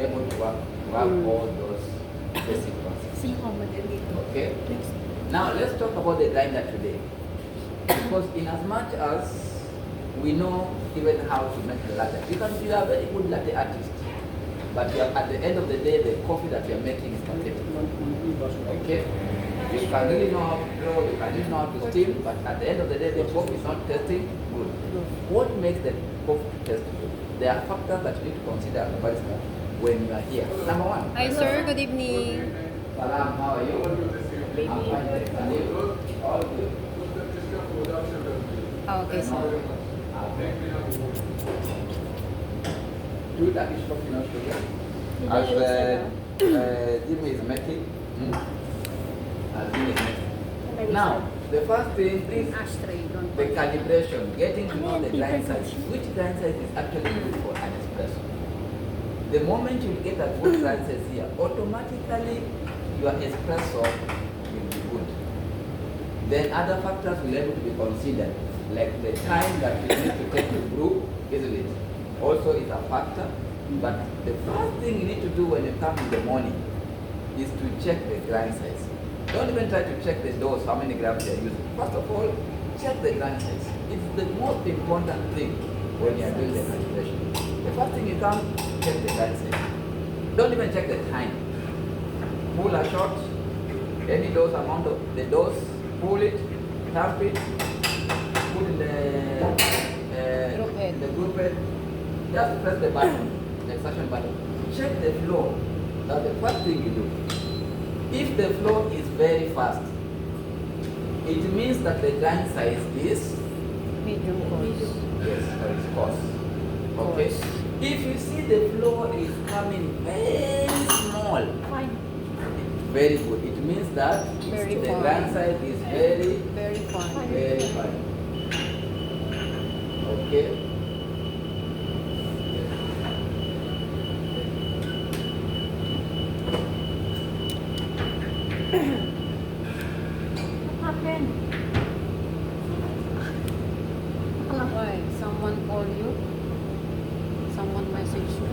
able to work all those basic processes. Okay? Now let's talk about the grinder today. Because in as much as we know even how to make a latte, because you are a very good latte artist, but you are, at the end of the day, the coffee that you are making is pathetic. Okay? You can really know how to blow, you can really know how to steam, but at the end of the day, the coffee is not tasting good. What makes the coffee taste good? There are factors that you need to consider as a barista when you are here. Number one. Hi sir, good evening. Salam, how are you? I'm fine, thanks. And you? All good. Okay, sir. Two Turkish coffee in Australia. As Jimmy is making. As Jimmy is making. Now, the first thing is the calibration, getting to know the grind size. Which grind size is actually good for an espresso? The moment you get a good grind size here, automatically your espresso will be good. Then other factors will be able to be considered, like the time that you need to take to brew, isn't it? Also is a factor. But the first thing you need to do when you come in the morning is to check the grind size. Don't even try to check the dose, how many grams you are using. First of all, check the grind size. It's the most important thing when you are doing the calculation. The first thing you come, check the grind size. Don't even check the time. Pull a shot, any dose amount of the dose, pull it, tap it, put in the group head. Just press the button, the extraction button. Check the flow. That's the first thing you do. If the flow is very fast, it means that the grind size is Medium course. yes, that is coarse. Okay. If you see the flow is coming very small, Fine. very good. It means that Very the fine. grind size is very Very fine. very fine. Okay. Why? Someone call you? Someone message you?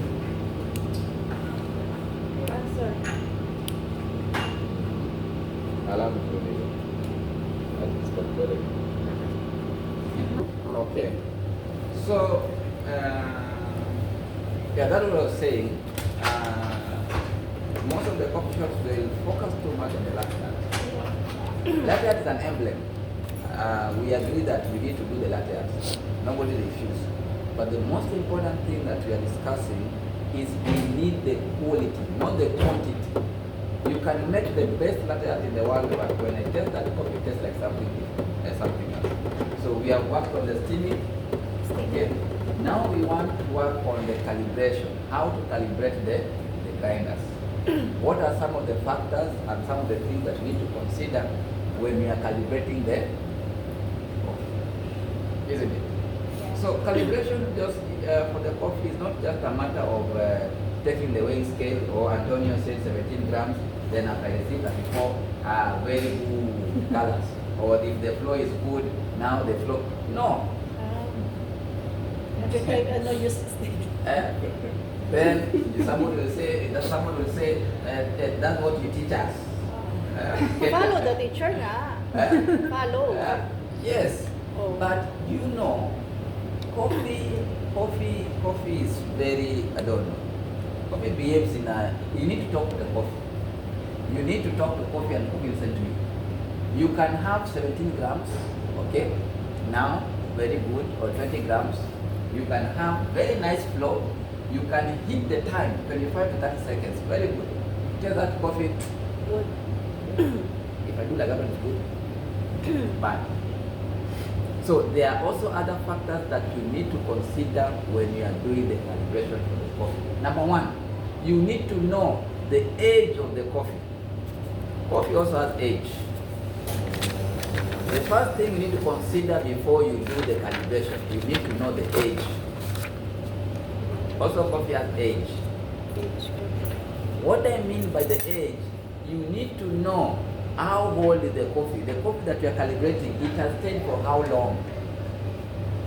Alarm okay. So, yeah, that's what I was saying. Most of the coffee shops will focus too much on the latte art. Latte art is an emblem. We agree that we need to do the latte art. Nobody refuses. But the most important thing that we are discussing is we need the quality, not the quantity. You can make the best latte art in the world, but when I taste that coffee, it tastes like something different, something else. So we have worked on the steaming. Okay. Now we want to work on the calibration. How to calibrate the grinders. What are some of the factors and some of the things that we need to consider when we are calibrating the coffee? Isn't it? So calibration just for the coffee is not just a matter of taking the weighing scale, or Antonio said 17 grams, then after I see 34 very good colors. Or if the flow is good, now the flow. No. Then someone will say, that's what you teach us. Follow the teacher na. Follow. Yes, Oh. but you know, coffee is very, I don't know. Coffee behaves in a, you need to talk to the coffee. You need to talk to coffee and coffee will listen to you. You can have 17 grams, okay, now, very good, or 20 grams. You can have very nice flow. You can hit the time, 25 to 30 seconds, very good. Tell that coffee, Good. if I do like that, it's good. Bad. So there are also other factors that you need to consider when you are doing the calibration for the coffee. Number one, you need to know the age of the coffee. Coffee also has age. The first thing you need to consider before you do the calibration, you need to know the age. Also, coffee has age. What I mean by the age, you need to know how old is the coffee. The coffee that you are calibrating, it has stayed for how long?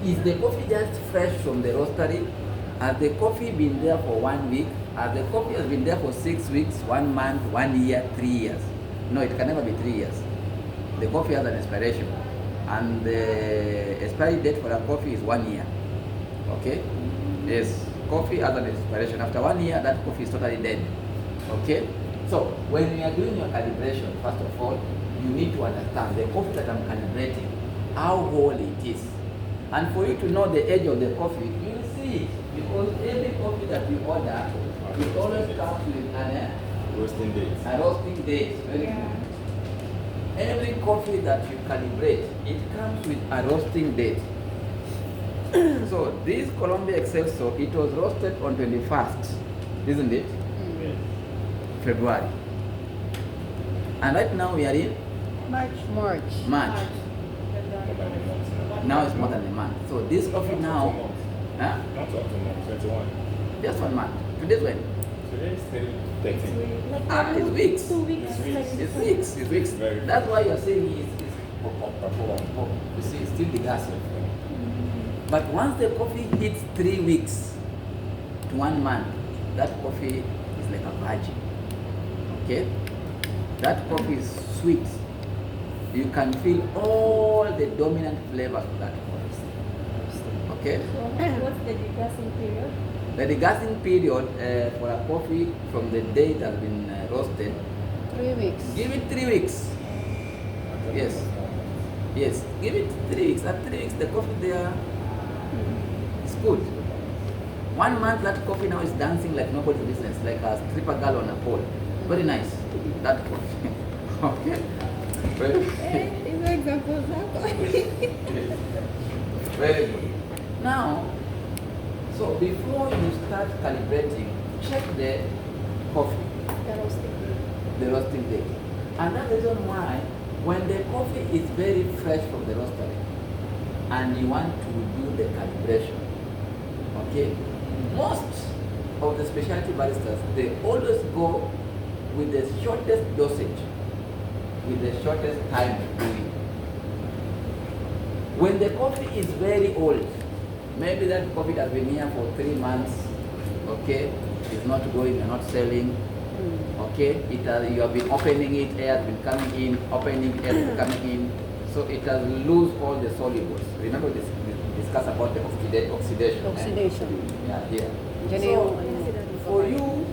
Is the coffee just fresh from the roastery, Has the coffee been there for 1 week? Has the coffee has been there for 6 weeks, 1 month, 1 year, 3 years? No, it can never be 3 years. The coffee has an expiration, and the expiry date for a coffee is 1 year. Okay? Yes, coffee has an expiration. After 1 year, that coffee is totally dead. Okay? So, when you are doing your calibration, first of all, you need to understand the coffee that I'm calibrating, how old it is. And for you to know the age of the coffee, you will see it. Because every coffee that we order, it always comes with an roasting date. a roasting date. Very good. Every coffee that you calibrate, it comes with a roasting date. So this Colombia Excelsior, it was roasted on 21st, isn't it? February. And right now we are in March. March. Now it's more than a month. So this coffee now, huh? Not up to month, 21. Just 1 month. Today's when? Today is still 13. Like It's weeks. 2 weeks. It's weeks. It's weeks. Very good. That's why you're saying it's you see, it's still the gas. But once the coffee hits 3 weeks to 1 month, that coffee is like a virgin. Okay? That coffee is sweet. You can feel all the dominant flavors of that coffee. Okay? What's the degassing period? The degassing period for a coffee from the day it has been roasted, 3 weeks. give it 3 weeks. Yes. Yes, give it 3 weeks. At 3 weeks, the coffee there is good. 1 month, that coffee now is dancing like nobody's business, like a stripper girl on a pole. Very nice, that coffee. Okay? Very, very good. Now, so before you start calibrating, check the coffee, the roasting date. And that's the reason why when the coffee is very fresh from the roastery and you want to do the calibration, okay, most of the specialty baristas, they always go with the shortest dosage, with the shortest time of doing. When the coffee is very old, maybe that coffee has been here for 3 months, okay, it's not going, you're not selling, okay, you have been opening it, air has been coming in, opening, air has been coming in, so it has lose all the solubles. Remember this, we discussed about the oxidation. Oxidation. Yeah, here. Diyan So, yung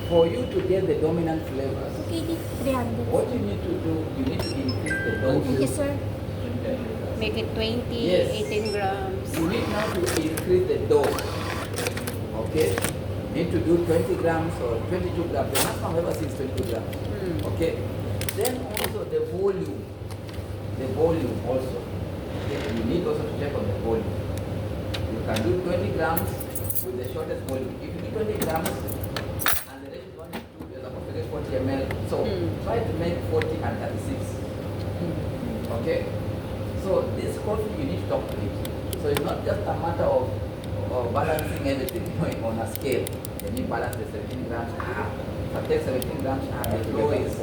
for you to get the dominant flavors, Okay, 300. what you need to do, you need to increase the Thank you, dose. sir. Make it 20, Yes. 18 grams. You need now to increase the dose. Okay? You need to do 20 grams or 22 grams. The maximum ever seen is 22 grams. Okay? Then also the volume. The volume also. Okay? You need also to check on the volume. You can do 20 grams with the shortest volume. If you do 20 grams and the ratio is 1 to 2, you're supposed to get 40 ml. So try to make 40 and 36. Okay? So this coffee, you need to talk to it. So it's not just a matter of balancing everything on a scale. You need to balance the 17 grams. If I take 17 grams, the flow is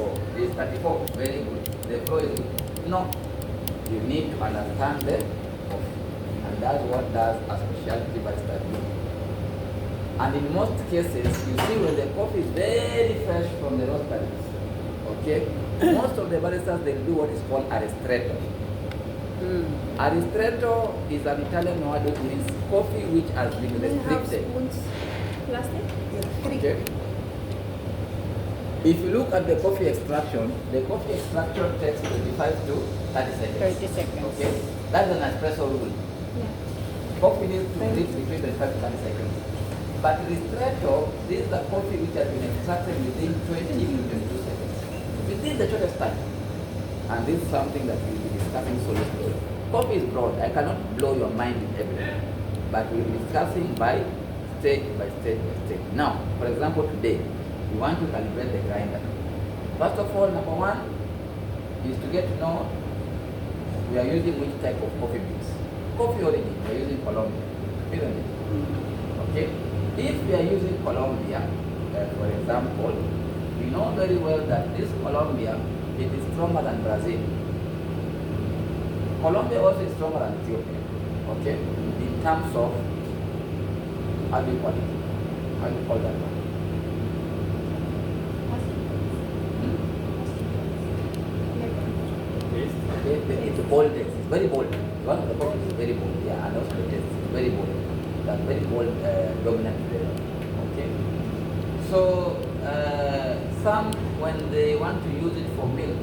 34. Very good. The flow is good. No. You need to understand the coffee. And that's what does a specialty barista do. And in most cases, you see when the coffee is very fresh from the roasteries, okay, most of the baristas, they do what is called a ristretto. Ristretto is an Italian word which means coffee which has been restricted. Plastic? Okay. If you look at the coffee extraction takes 25 to 30 seconds. 30 seconds. Okay, that's an espresso rule. Yeah. Coffee needs to reach between 25 to 30 seconds. But ristretto, this is the coffee which has been extracted within 20 to 22 seconds. Within the shortest time. And this is something that we'll be discussing slowly. Coffee is broad. I cannot blow your mind with everything. But we'll be discussing by stage by stage by stage. Now, for example, today, we want to calibrate the grinder. First of all, number one is to get to know we are using which type of coffee beans. Coffee origin, we are using Colombia, isn't it? Okay? If we are using Colombia, for example, we know very well that this Colombia, it is stronger than Brazil. Colombia also is stronger than Ethiopia, okay, in terms of, how do you call it? How do you call that one? Taste. It's a bold taste. It's very bold. One of the bottles is very bold. Yeah, and also the taste is very bold. That's very bold, dominant flavor. Okay. So some, when they want to use it for milk,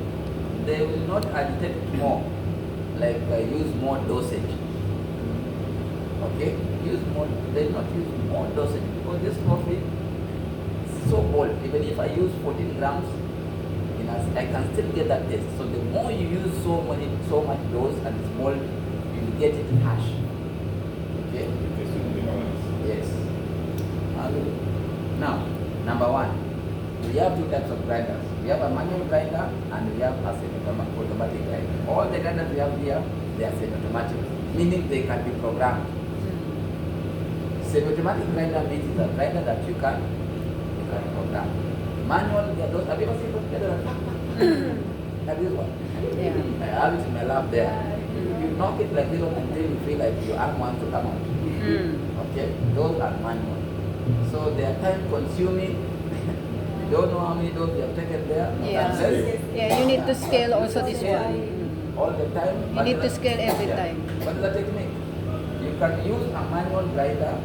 they will not agitate it more, like use more dosage. Okay, use more. They will not use more dosage because this coffee is so bold. Even if I use 14 grams, I can still get that taste. So the more you use so much dose and it's bold, you will get it harsh. Okay. It tastes with the balance. Yes. Hallelujah. Now, number one, we have two types of grinders. We have a manual grinder and we have a semi-automatic grinder. All the grinders we have here, they are semi-automatic, meaning they can be programmed. Semi-automatic grinder means it's a grinder that you can program. Manual, have you ever seen those grinders? Like this one? Yeah. I have it in my lab there. You knock it like this one until you feel like your arm wants to come out. Okay? Those are manual. So they are time consuming. You don't know how many doses you have taken there. Yeah. Unless Yeah, you need to scale also this one. all the time. You need to scale every time. What is the technique? You can use a manual grinder,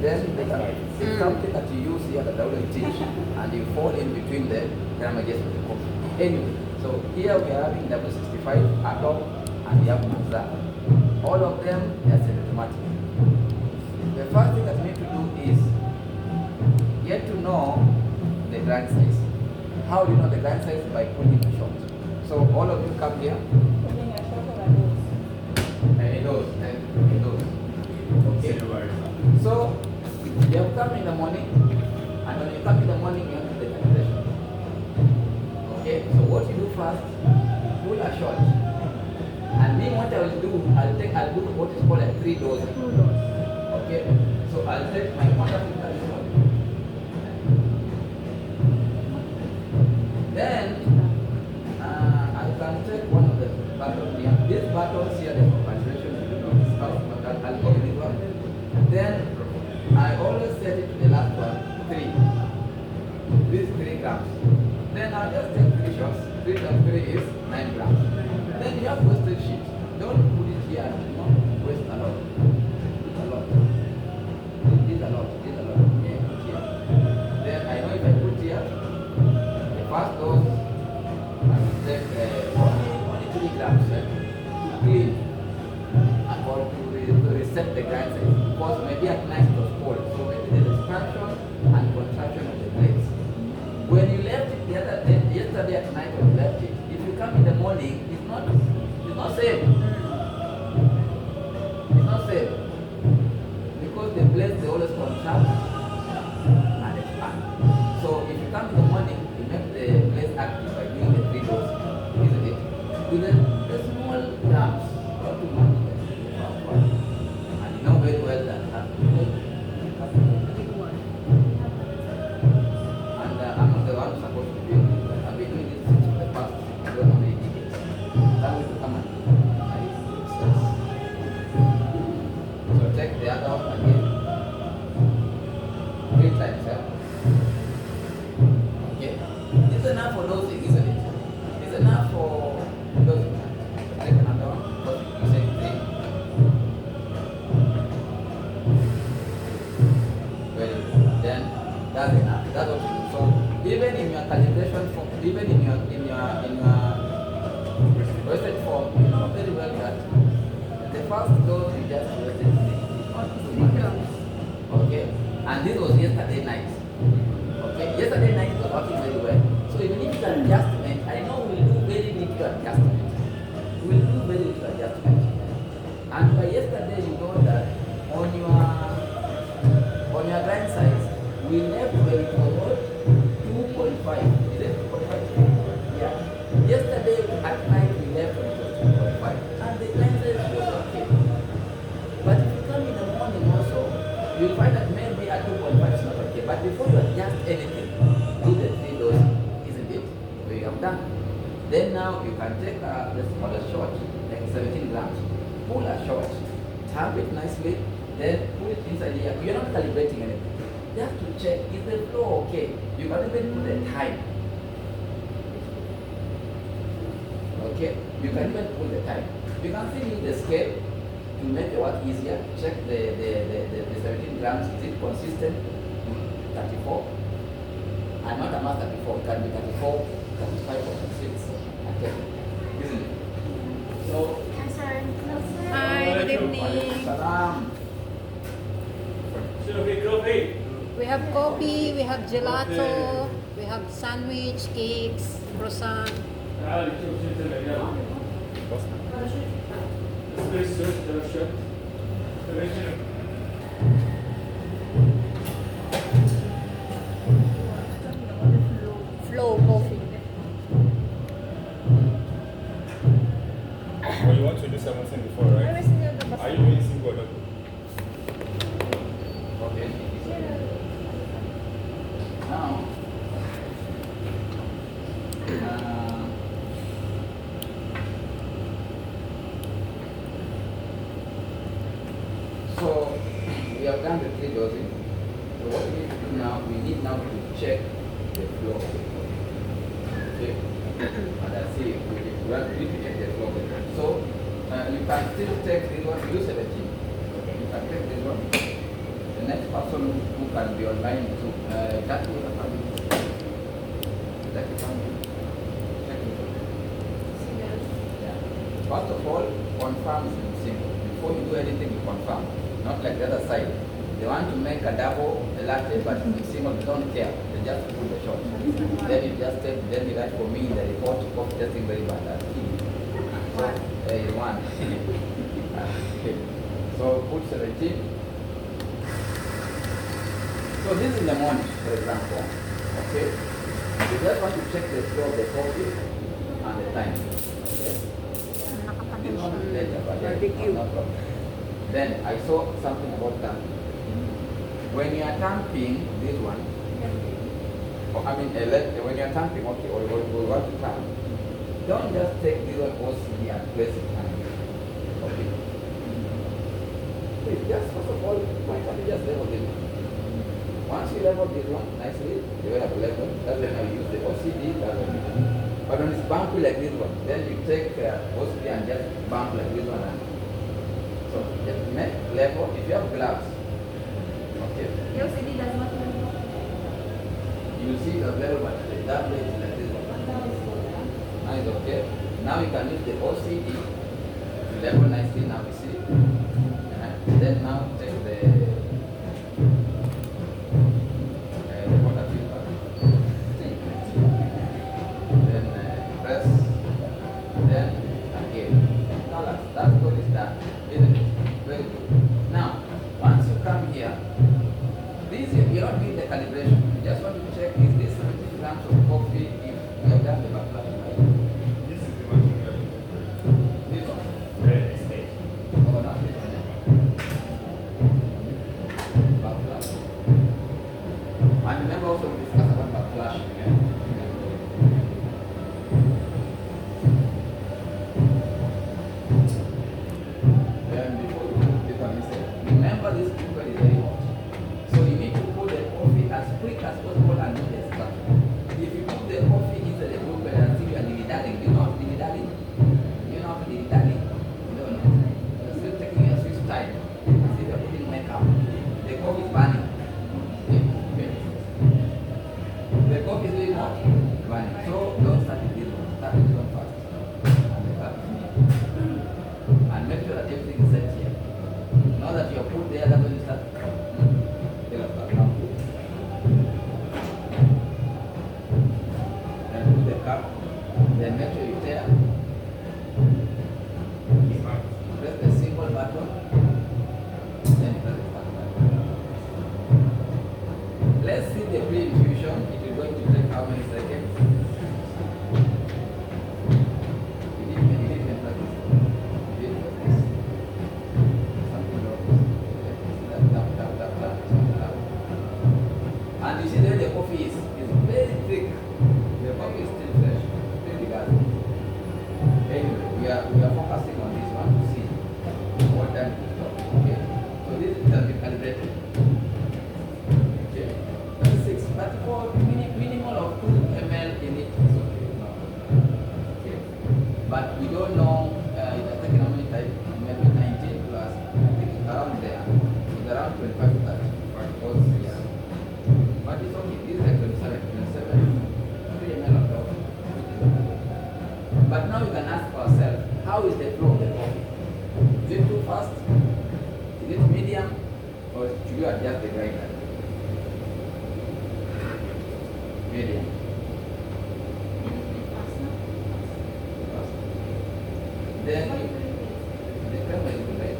then they can, it's something that you use here that I will teach, and you fall in between the gramages of the coffee. Anyway, so here we are having W65, Atom, and we have Mazda. All of them are semi-automatic. The first thing that you need to do is get to know the grind size. How do you know the grind size? By putting a shot. So all of you come here. Putting a shot of a dose. And it goes. Okay. So you have come in the morning, and when you come in the morning, you have to do the calculation. Okay. So what you do first, pull a shot. And me, what I will do, I'll do what is called a 3 dose. 2 dose. Okay. So I'll take my contact with that shot. Then I can take one of the bottles here. These bottles here, they have concentration stuff, but I'll go with this one. Then I always set it to the last one, 3. This 3 grams. Then I'll just take 3 shots. 3 times 3 is 9 grams. Then you have wasted sheet. Don't put it here, you know, waste a lot. It's a lot. This is a lot. This is a lot. Yeah, put here. Then I know if I put here, the first dose, I will take only 3 grams to clean and to reset the grind size. Because maybe at night it was cold, so maybe there is expansion and contraction of the blades. When you left it the other day, yesterday at night when you left it, if you come in the morning, it's not safe. It's not safe. Because the blades, they always contract and expand. So if you come in the morning, you make the blades active by doing the 3 doses, isn't it? With the small grams, not too much. And you know very well that and I'm not the one supposed to be doing this. I've been doing this since the past, I don't know how many decades. That will come and so take the other one again. 3 times, yeah? Okay? It's enough for dosing, isn't it? It's enough for dosing. Take another one, because you say 3. Very good. Then that's enough. That's what you do. So even in your calibration form, even in your roasted form, you know very well that the first dose you just roasted is not too much. Okay? And this was yesterday night. Okay? Yesterday night it was working very well. So even if it's an adjustment, I know we'll do very little adjustment. We'll do very little adjustment. And by yesterday you know that on your grind size, we left when it was what? 2.5. Is it 2.5? Yeah. Yesterday at night we left when it was 2.5. And the grind size was okay. But if you come in the morning also, you'll find that maybe at 2.5 is not okay. But before you adjust anything, do the 3 doses, isn't it? So you have done. Then now you can take the smaller shot, like 17 grams. have it nicely, then put it inside here. You're not calibrating anything. Just to check, is the flow okay? You can even put the time. Okay? You can even put the time. You can still use the scale to make the work easier. Check the 17 grams, is it consistent to 34? And not a mass 34, it can be 34, 35, or 36. Okay. Isn't it? So, Hi, good evening. salam. We have coffee, we have gelato, we have sandwich, cakes, croissant. Flow coffee. Well, you want to do 17 before, right? Are you doing single or double? Okay. Now, so we have done the 3 dosing. So what we need to do now, we need now to check the flow of the body. Okay? And I see we need to check the flow of the body. So you can still take this one, use 17. Okay. You can take this one. The next person who can be online too, that will happen. That will happen. Check it out. Yeah. First of all, confirm is simple. Before you do anything, you confirm. Not like the other side. They want to make a double, a latte, but it's simple, they don't care. They just put the shot. Then you just take, then you write for me in the report, cough testing very bad. So, one. Okay. So put 17. So this is in the morning, for example. Okay. You just want to check the flow of the coffee and the time. Okay. This one is later, but no problem. Then I saw something about tamping. When you are tamping this one, or I mean, when you are tamping, okay, or you want to tamp, don't just take this one OCD and place it on. Okay. Please, just first of all, why can't you just level this one? Once you level this one nicely, you will have a level. That's when I use the OCD. That's when you do. But when it's bumpy like this one, then you take OCD and just bump like this one. So just make level. If you have gloves, okay. You see the level, but that way is like this one. Now it's okay. Now you can use the OCD to level nicely. Now you see. Then now take the water filter. Then press. Then again. Colors. That's what is that. Isn't it? Very good. Now, once you come here, this you don't need the calibration. You just want to check is this 70 grams of coffee if we have done the backlash right. This is the machine we are using. This one. Red state. Oh, not this one. Backlash. And remember also we discussed about backlash again. Then before you put this one, remember this cooker is very hot. So you need to put the coffee as quick as possible and do the stuff. If you put the coffee into the cooker and see you are dilly-dallying, you know how to dilly-dally? You know how to dilly-dally? No, no. You're still taking your Swiss time. As if you're putting makeup. The coffee is burning. Okay. Okay. The coffee is really hot. Burning. So don't start with this one. Start with this one first. And the cup is neat. And make sure that everything is set here. Now that you have put there, that's when you start. Then put the cup. Then make sure you tear. Press the symbol button. Then press the start button. Let's see the pre-infusion. It is going to take how many seconds? You didn't even practice. You didn't practice. Something wrong. Tap. And you see there the coffee is very thick. The coffee is still fresh, still gas. Anyway, we are focusing on this one to see what time to stop. medium, or should you adjust the grinder? Medium. Then the camera is right.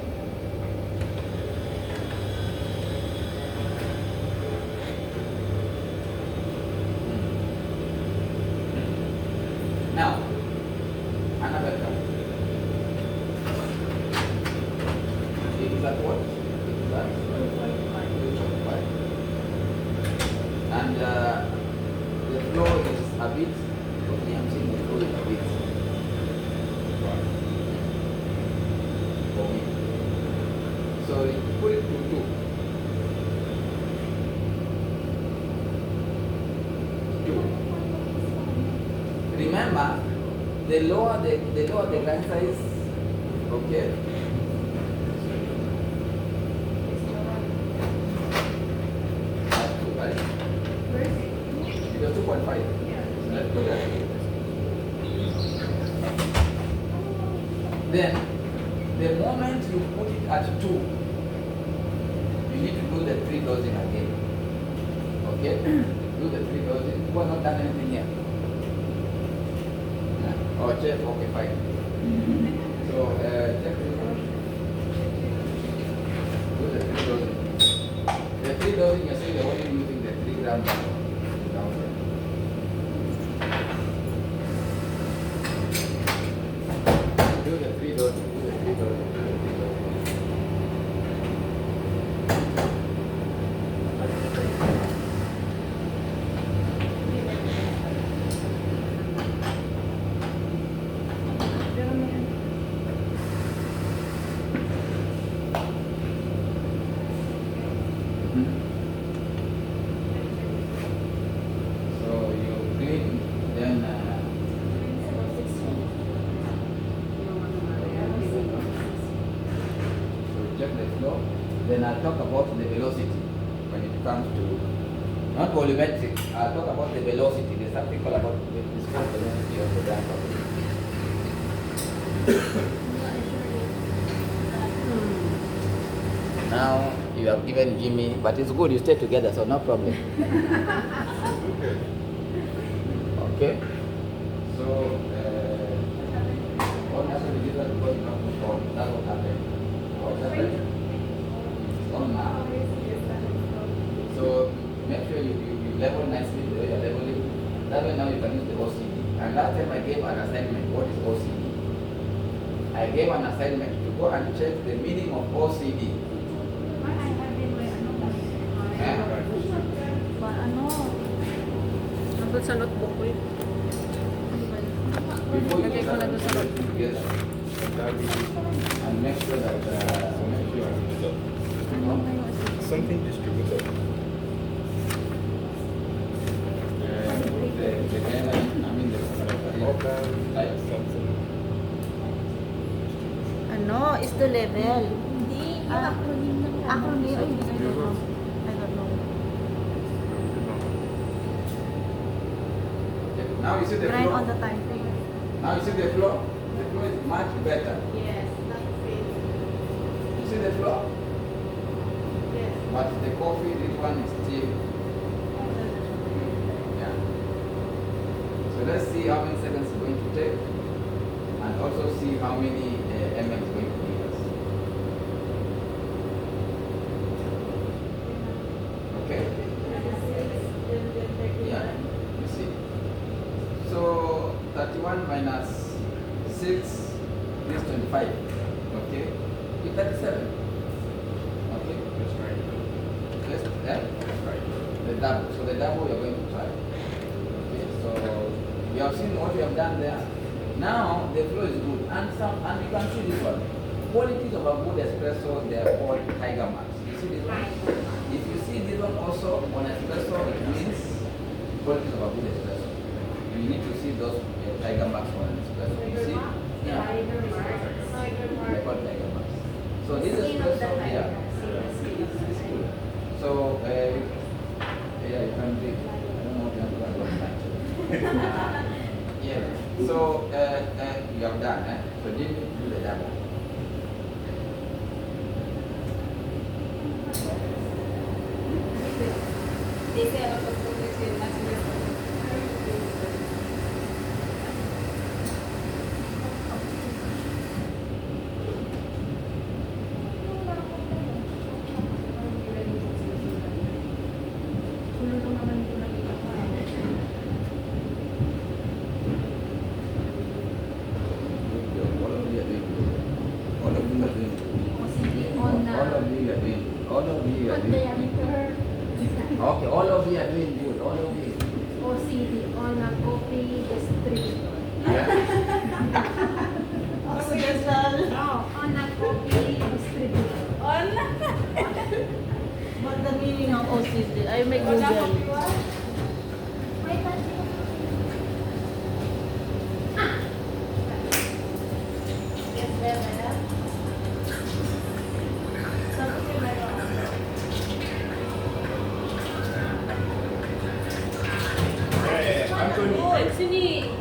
Now, another cup. It is at what? It is at 2.5. And the flow is a bit, okay, I'm saying the flow is a bit. For me. So you put it to 2. 2. Remember, the lower the grind size, okay? That's 2, right? It was 2.5. Let's put that. Then, the moment you put it at 2, you need to do the 3 dosing again. Okay? Do the 3 dosing. You have not done anything here. Oh, chef, okay, fine. So, check this one. Do the 3 dosing. The 3 dosing, you're saying you're only using the 3 grams down there. Do the 3 dosing, do the 3 dosing, do the 3 dosing. So you clean, then so check the flow. Then I'll talk about the velocity when it comes to not volumetric. I'll talk about the velocity. There's something called about the velocity of the gas. Now you have given Jimmy, but it's good you stay together, so no problem. Okay. So what happened is that because you have to call, that's what happened. What happened? It's on now. So make sure you level nicely the way you're leveling. That way now you can use the OCD. And last time I gave an assignment, what is OCD? I gave an assignment to go and check the meaning of OCD. Nandun sa notebook ko yun. Before you Lagay ko na doon sa put it together and make sure that Something distributor. the camera, I mean the light. Something. Ano, is the level. Hindi, yung acronym ng acronym. I don't know. Now you see the Grind flow. on the time frame. Now you see the flow. The flow is much better. Yes, that's it. You see the flow? Yes. But the coffee, this one is still. Yeah. So let's see how many seconds it's going to take, and also see how many ml it's going to give us. Okay. Yeah. You see. So 31 minus 6 is 25. Okay. It's 37. Okay. Let's try it. Let's the double. So the double we are going to try. Okay. So you have seen what we have done there. Now the flow is good, and you can see this one. Qualities of a good espresso, they are called Tiger marks. You see this one? If you see this one also on espresso, it means qualities of a good espresso. You need to see those Tiger marks on an espresso. You see? Yeah. They're called Tiger marks. So this espresso here is good. So yeah, you can drink. I don't know what you have to do at time. Yeah. So you have done, eh? So did you do the double? They say a lot of chocolate material. All of you are doing good. All of you are doing good. OCD on All of you are doing good. All of you are what doing they good. are refer Okay, all of you are doing good. All of you. OCD on a copy distributor. Yeah. Oh, on a copy distributor. What the meaning of OCD? I make Google. Hey, Anthony. Anthony,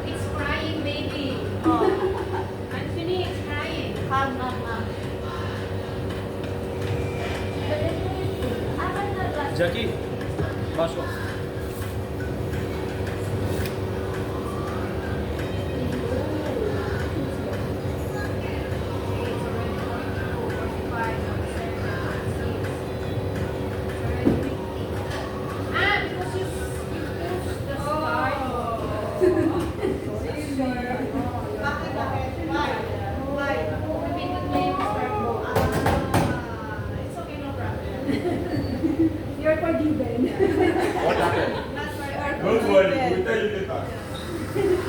It's crying baby. Anthony is crying. Calm, calm, calm. Jackie, Basho. You're forgiven. What happened? Don't worry, we'll tell you later.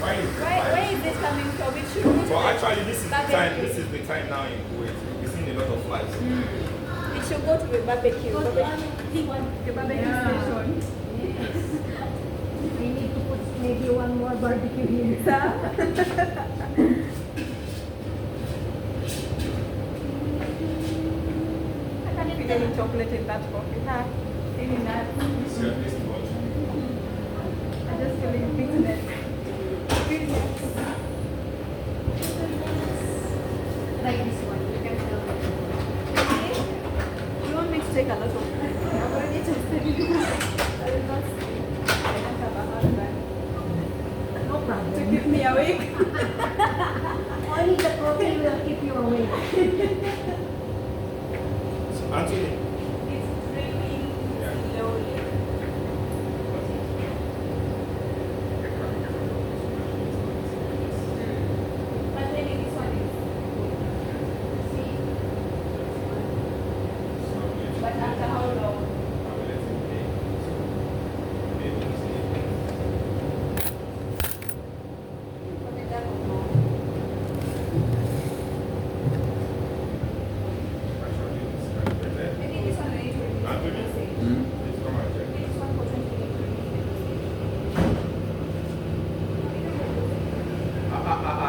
Fine. Where is this coming from? Which should Well, actually, this is the Barbecue. time. This is the time now in Kuwait. We've seen a lot of flights. It should go to the barbecue. The barbecue station. We need to put maybe one more barbecue here. I can't fit any chocolate in that coffee. Huh? Feeling that. It's your taste bud. I'm just feeling bitterness. Bitterness. Like this one. You can tell. You want me to take a lot of I've already tasted it. I will not I don't have a husband No to problem. keep me awake. Only the protein will keep you awake. So, Anthony. It's dripping slowly. But maybe this one is sweet. But after how long? For the double. Maybe this one will be Anthony. Hmm? Please come and check. This one potentially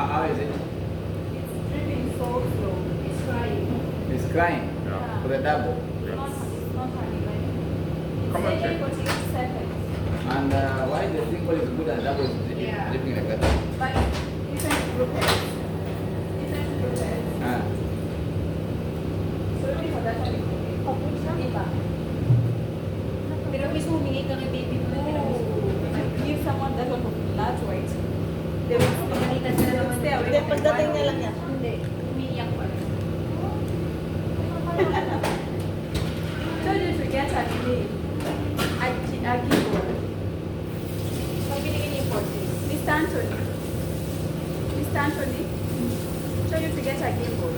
How is it? it's dripping so slow. It's crying. It's crying. Yeah. For the double. It's not honey, but it's Come and taking check. 48 seconds. And why the single is good and double is Yeah. dripping like that? But different groups. Different groups. Ah. So maybe for that one, iba. Pero mismo humingi ka kay baby mo. If you give someone that one of large weight, they will Pagalitan ka naman. stay away. Hindi, pagdating na lang yan. Hindi. Umiiyak pa rin. Told you to get a key. A keyboard. Pag binigyan niyo yung 40. Mr. Anthony. Mr. Anthony. Told you to get a gimbal.